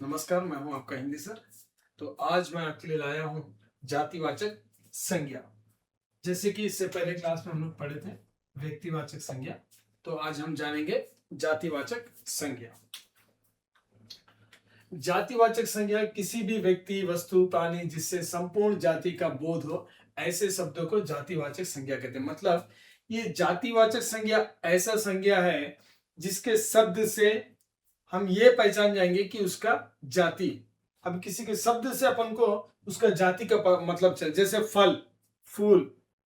नमस्कार, मैं हूं आपका हिंदी सर। तो आज मैं आपके लिए लाया हूं जातिवाचक संज्ञा। जैसे कि इससे पहले क्लास में हम लोग पढ़े थे व्यक्तिवाचक संज्ञा, तो आज हम जानेंगे जातिवाचक संज्ञा। जातिवाचक संज्ञा किसी भी व्यक्ति, वस्तु, प्राणी जिससे संपूर्ण जाति का बोध हो, ऐसे शब्दों को जातिवाचक संज्ञा कहते हैं। मतलब ये जातिवाचक संज्ञा ऐसा संज्ञा है जिसके शब्द से हम ये पहचान जाएंगे कि उसका जाति। अब किसी के शब्द से अपन को उसका जाति का मतलब चल, जैसे फल, फूल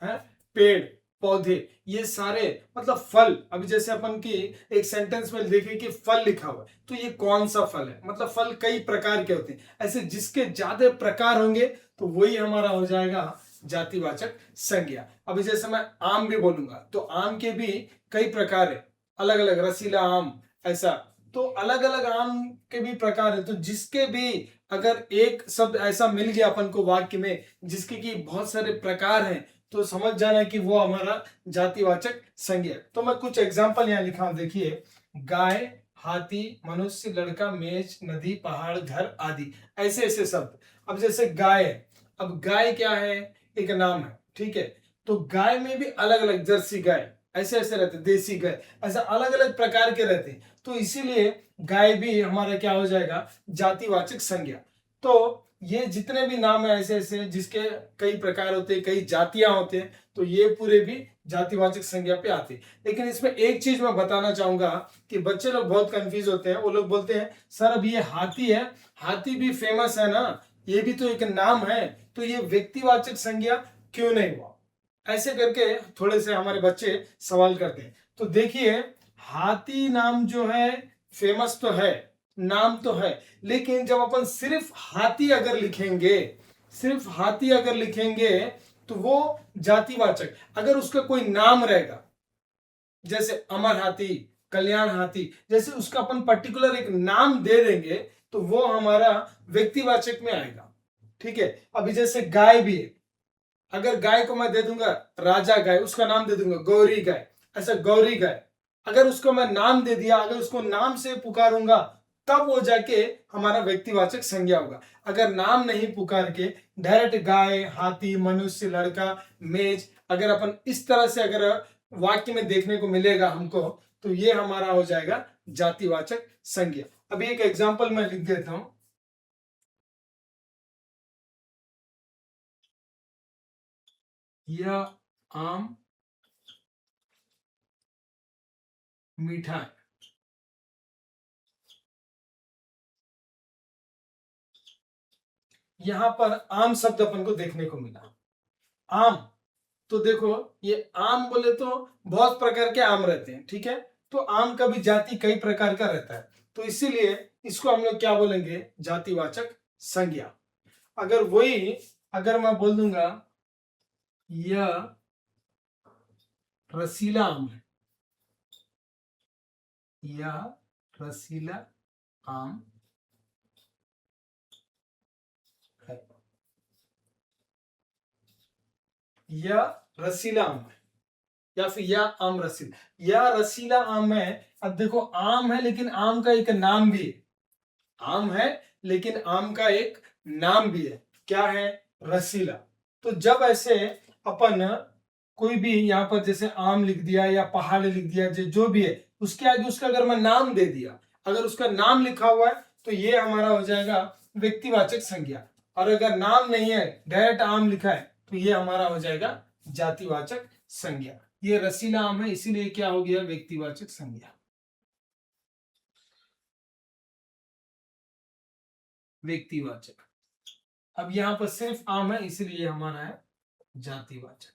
है, पेड़, पौधे, ये सारे मतलब फल। अभी जैसे अपन की एक सेंटेंस में देखें कि फल लिखा हुआ है, तो ये कौन सा फल है, मतलब फल कई प्रकार के होते हैं। ऐसे जिसके ज्यादा प्रकार होंगे तो वही हमारा हो जाएगा जातिवाचक संज्ञा। अभी जैसे मैं आम भी बोलूंगा तो आम के भी कई प्रकार है, अलग अलग, रसीला आम, ऐसा। तो अलग अलग आम के भी प्रकार है, तो जिसके भी अगर एक शब्द ऐसा मिल गया अपन को वाक्य में जिसके की बहुत सारे प्रकार हैं, तो समझ जाना कि वो हमारा जातिवाचक संज्ञा। तो मैं कुछ एग्जांपल यहाँ लिखा हूं, देखिए। गाय, हाथी, मनुष्य, लड़का, मेज, नदी, पहाड़, घर आदि, ऐसे ऐसे शब्द। अब जैसे गाय, अब गाय क्या है, एक नाम है, ठीक है। तो गाय में भी अलग अलग, जर्सी गाय, ऐसे ऐसे रहते, देसी गाय, ऐसा अलग अलग प्रकार के रहते हैं। तो इसीलिए गाय भी हमारा क्या हो जाएगा, जातिवाचक संज्ञा। तो ये जितने भी नाम है ऐसे ऐसे जिसके कई प्रकार होते हैं, कई जातियां होते हैं, तो ये पूरे भी जातिवाचक संज्ञा पे आते हैं। लेकिन इसमें एक चीज मैं बताना चाहूंगा कि बच्चे लोग बहुत कंफ्यूज होते हैं। वो लोग बोलते हैं सर अब ये हाथी है, हाथी भी फेमस है ना, ये भी तो एक नाम है, तो ये व्यक्तिवाचक संज्ञा क्यों नहीं हुआ, ऐसे करके थोड़े से हमारे बच्चे सवाल करते हैं। तो देखिए, हाथी नाम जो है फेमस तो है, नाम तो है, लेकिन जब अपन सिर्फ हाथी अगर लिखेंगे, सिर्फ हाथी अगर लिखेंगे तो वो जातिवाचक। अगर उसका कोई नाम रहेगा, जैसे अमर हाथी, कल्याण हाथी, जैसे उसका अपन पर्टिकुलर एक नाम दे देंगे तो वो हमारा व्यक्तिवाचक में आएगा, ठीक है। अभी जैसे गाय भी है, अगर गाय को मैं दे दूंगा राजा गाय, उसका नाम दे दूंगा गौरी गाय, ऐसा गौरी गाय, अगर उसको मैं नाम दे दिया, अगर उसको नाम से पुकारूंगा तब वो जाके हमारा व्यक्तिवाचक संज्ञा होगा। अगर नाम नहीं पुकार के डायरेक्ट गाय, हाथी, मनुष्य, लड़का, मेज, अगर अपन इस तरह से अगर वाक्य में देखने को मिलेगा हमको, तो ये हमारा हो जाएगा जातिवाचक संज्ञा। अभी एक एग्जाम्पल मैं लिख देता हूं। यह आम मीठा है। यहां पर आम शब्द अपन को देखने को मिला, आम। तो देखो, ये आम बोले तो बहुत प्रकार के आम रहते हैं, ठीक है। तो आम का भी जाति कई प्रकार का रहता है, तो इसीलिए इसको हम लोग क्या बोलेंगे, जातिवाचक संज्ञा। अगर वही, अगर मैं बोल दूंगा यह रसीला आम है, यह रसीला आम है, यह रसीला आम है, या फिर यह आम रसीला, यह रसीला आम है। अब देखो, आम है लेकिन आम का एक नाम भी है, आम है लेकिन आम का एक नाम भी है, क्या है, रसीला। तो जब ऐसे अपन कोई भी यहाँ पर जैसे आम लिख दिया या पहाड़ लिख दिया, जो भी है, उसके आगे उसका अगर मैं नाम दे दिया, अगर उसका नाम लिखा हुआ है तो ये हमारा हो जाएगा व्यक्तिवाचक संज्ञा। और अगर नाम नहीं है, डायरेक्ट आम लिखा है, तो ये हमारा हो जाएगा जातिवाचक संज्ञा। ये रसीला आम है, इसीलिए क्या हो गया, व्यक्तिवाचक संज्ञा, व्यक्तिवाचक। अब यहां पर सिर्फ आम है, इसलिए हमारा है जातिवाचक।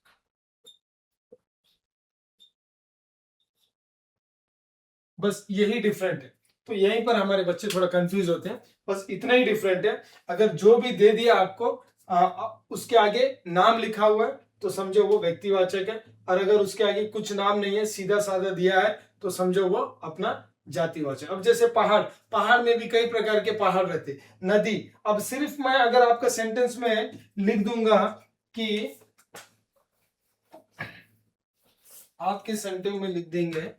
बस यही डिफरेंट है। तो यहीं पर हमारे बच्चे थोड़ा कंफ्यूज होते हैं, बस इतना ही डिफरेंट है। अगर जो भी दे दिया आपको, उसके आगे नाम लिखा हुआ है तो समझो वो व्यक्तिवाचक है, और अगर उसके आगे कुछ नाम नहीं है, सीधा साधा दिया है, तो समझो वो अपना जातिवाचक। अब जैसे पहाड़, पहाड़ में भी कई प्रकार के पहाड़ रहते, नदी। अब सिर्फ मैं अगर आपका सेंटेंस में लिख दूंगा कि, आपके सेंटेंस में लिख देंगे,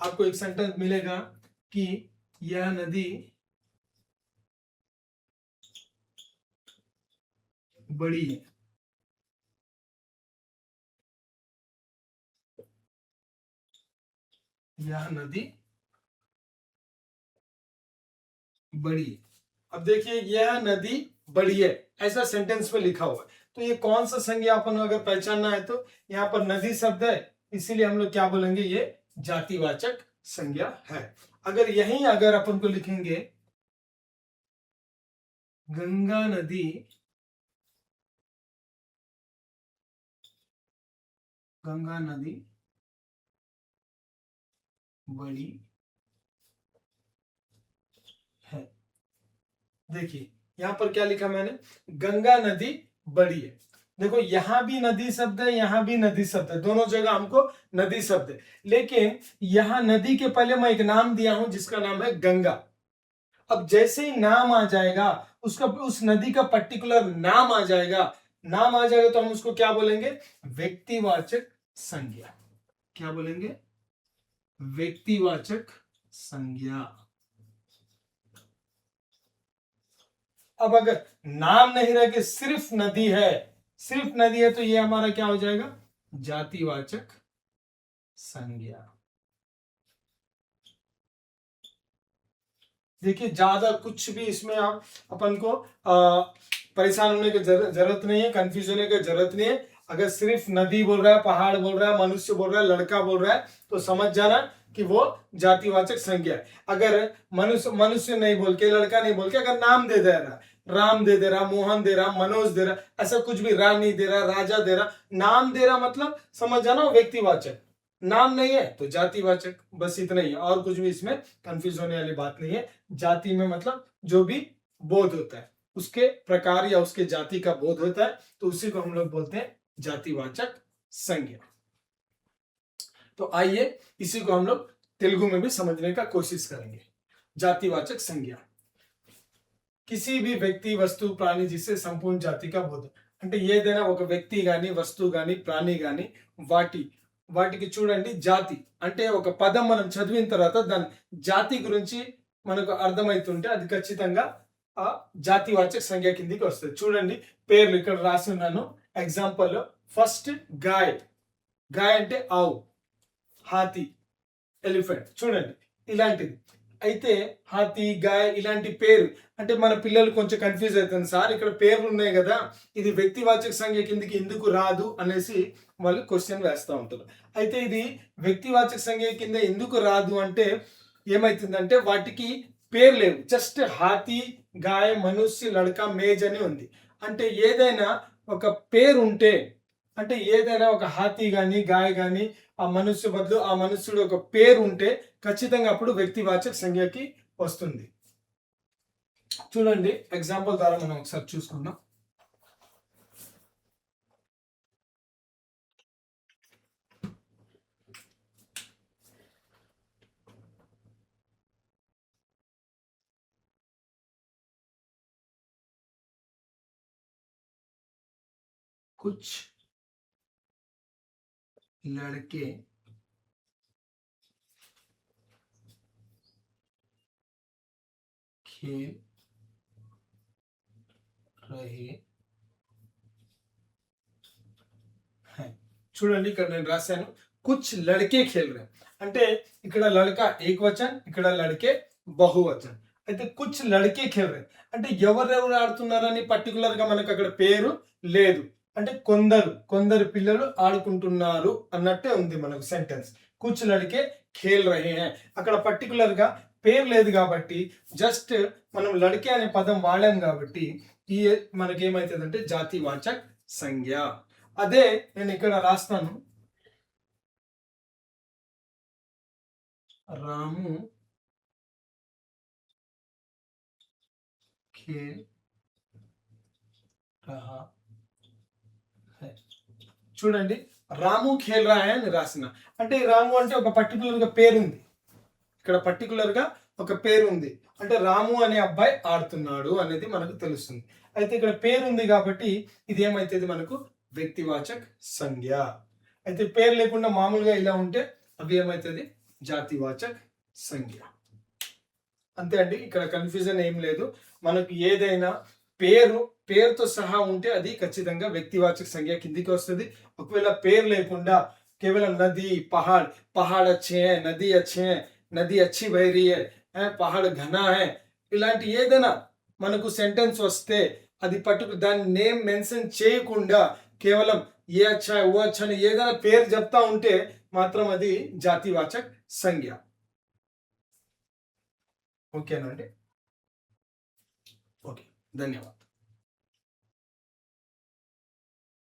आपको एक सेंटेंस मिलेगा कि यह नदी बड़ी है। यह नदी बड़ी है। अब देखिए यह नदी बड़ी है, ऐसा सेंटेंस में लिखा हुआ है। तो ये कौन सा संज्ञा अपन अगर पहचानना है तो यहाँ पर नदी शब्द है, इसीलिए हम लोग क्या बोलेंगे, ये जातिवाचक संज्ञा है। अगर यही अगर अपन को लिखेंगे गंगा नदी बड़ी है। देखिए यहां पर क्या लिखा मैंने, गंगा नदी बड़ी है। देखो यहां भी नदी शब्द है, यहां भी नदी शब्द है, दोनों जगह हमको नदी शब्द है। लेकिन यहां नदी के पहले मैं एक नाम दिया हूं जिसका नाम है गंगा। अब जैसे ही नाम आ जाएगा, उसका उस नदी का पर्टिकुलर नाम आ जाएगा, नाम आ जाएगा तो हम उसको क्या बोलेंगे, व्यक्तिवाचक संज्ञा। क्या बोलेंगे, व्यक्तिवाचक संज्ञा। अब अगर नाम नहीं रह के सिर्फ नदी है, सिर्फ नदी है, तो ये हमारा क्या हो जाएगा, जातिवाचक संज्ञा। देखिए ज्यादा कुछ भी इसमें आप अपन को परेशान होने की जरूरत नहीं है, कंफ्यूज होने की जरूरत नहीं है। अगर सिर्फ नदी बोल रहा है, पहाड़ बोल रहा है, मनुष्य बोल रहा है, लड़का बोल रहा है, तो समझ जाना कि वो जातिवाचक संज्ञा है। अगर मनुष्य नहीं बोल के, लड़का नहीं बोल के, अगर नाम दे दे रहा, राम दे दे रहा, मोहन दे रहा, मनोज दे रहा, ऐसा कुछ भी, रानी दे रहा, राजा दे रहा, नाम दे रहा, मतलब समझ जाना व्यक्तिवाचक। नाम नहीं है तो जातिवाचक, बस इतना ही है, और कुछ भी इसमें कंफ्यूज होने वाली बात नहीं है। जाति में मतलब जो भी बोध होता है, उसके प्रकार या उसके जाति का बोध होता है, तो उसी को हम लोग बोलते हैं जातिवाचक संज्ञा। तो आइए इसी को हम लोग तेलुगु में भी समझने का कोशिश करेंगे। जातिवाचक संज्ञा, किसी भी व्यक्ति, वस्तु, प्राणी जिससे संपूर्ण जाति का बोध, అంటే ఏదైనా ఒక వ్యక్తి గాని, వస్తువు గాని, ప్రాణి గాని, వాటికి చూడండి జాతి అంటే ఒక పదం మనం చదివిన తర్వాత దాని జాతి గురించి మనకు అర్థమైతుంటే అది ఖచ్చితంగా ఆ జాతివాచక సంజ్ఞ కిందికి వస్తుంది. చూడండి పేర్లు ఇక్కడ రాసి ఉన్నాను. ఎగ్జాంపుల్ ఫస్ట్ గాయ్, గాయ్ అంటే ఆవు, హాతి, ఎలిఫెంట్, చూడండి ఇలాంటిది. అయితే హాతి, గాయ్ ఇలాంటి పేరు అంటే మన పిల్లలు కొంచెం కన్ఫ్యూజ్ అవుతుంది, సార్ ఇక్కడ పేర్లు ఉన్నాయి కదా, ఇది వ్యక్తివాచక సంజ్ఞ కిందికి ఎందుకు రాదు అనేసి వాళ్ళు క్వశ్చన్ వేస్తూ ఉంటారు. అయితే ఇది వ్యక్తివాచక సంజ్ఞ కింద ఎందుకు రాదు అంటే ఏమైతుందంటే వాటికి పేరు లేవు, జస్ట్ హాతి, గాయ, మనుష్య, లడక, మేజ్ అని ఉంది. అంటే ఏదైనా ఒక పేరు ఉంటే, అంటే ఏదైనా ఒక హాతి కానీ, గాయ కానీ, ఆ మనుష్య బదులు ఆ మనుష్యుడు ఒక పేరు ఉంటే ఖచ్చితంగా అప్పుడు వ్యక్తివాచక సంజ్ఞకి వస్తుంది. చూడండి ఎగ్జాంపుల్ ద్వారా మనం ఒకసారి చూసుకుందాం. कुछ लड़के खेल रहे हैं. చూడండి ఇక్కడ నేను రాశాను కుచ్ లड़के खेल रहे, అంటే ఇక్కడ లड़का ఏకవచన్, ఇక్కడ లड़के బహువచన్. అయితే కుచ్ లड़के खेल रहे అంటే ఎవరెవరు ఆడుతున్నారని పర్టికులర్ గా మనకు అక్కడ పేరు లేదు, అంటే కొందరు పిల్లలు ఆడుకుంటున్నారు అన్నట్టే ఉంది మనకు సెంటెన్స్. కుచ్ లड़के खेल रहे हैं, అక్కడ పర్టికులర్ గా పేరు లేదు కాబట్టి జస్ట్ మనం లड़के అనే పదం వాడాం కాబట్టి ఈ మనకి ఏమైతుందంటే జాతివాచక్ సంజ్ఞ. అదే నేను ఇక్కడ రాస్తాను, రాము खेल रहा है. చూడండి రాము ఖేల్ రా హై అని రాసిన, అంటే రాము అంటే ఒక పర్టికులర్ గా పేరు ఉంది, ఇక్కడ పర్టికులర్ గా ఒక పేరు ఉంది, అంటే రాము అనే అబ్బాయి ఆడుతున్నాడు అనేది మనకు తెలుస్తుంది. అయితే ఇక్కడ పేరు ఉంది కాబట్టి ఇది ఏమైతుంది మనకు వ్యక్తివాచక్ సంజ్ఞ. అయితే పేరు లేకుండా మామూలుగా ఇలా ఉంటే అవి ఏమైతుంది జాతివాచక్ సంజ్ఞ. అంతే అండి, ఇక్కడ కన్ఫ్యూజన్ ఏం లేదు. మనకు ఏదైనా పేరుతో సహా ఉంటే అది ఖచ్చితంగా వ్యక్తివాచక సంజ్ఞ కిందికి వస్తుంది. ఒకవేళ పేరు లేకుండా కేవలం నది, పహాడ్, పహాడ్ అచ్చే హై, నది అచ్చి బహ్ రही है, పహాడ్ ఘనా హై, ఇలాంటి ఏదైనా మనకు సెంటెన్స్ వస్తే అది దాని నేమ్ మెన్షన్ చేయకుండా కేవలం ఏ అచ్చా ఓ అచ్చా అని ఏదైనా పేరు చెప్తా ఉంటే మాత్రం అది జాతివాచక సంజ్ఞ. ఓకేనండి. ఓకే, ధన్యవాదాలు.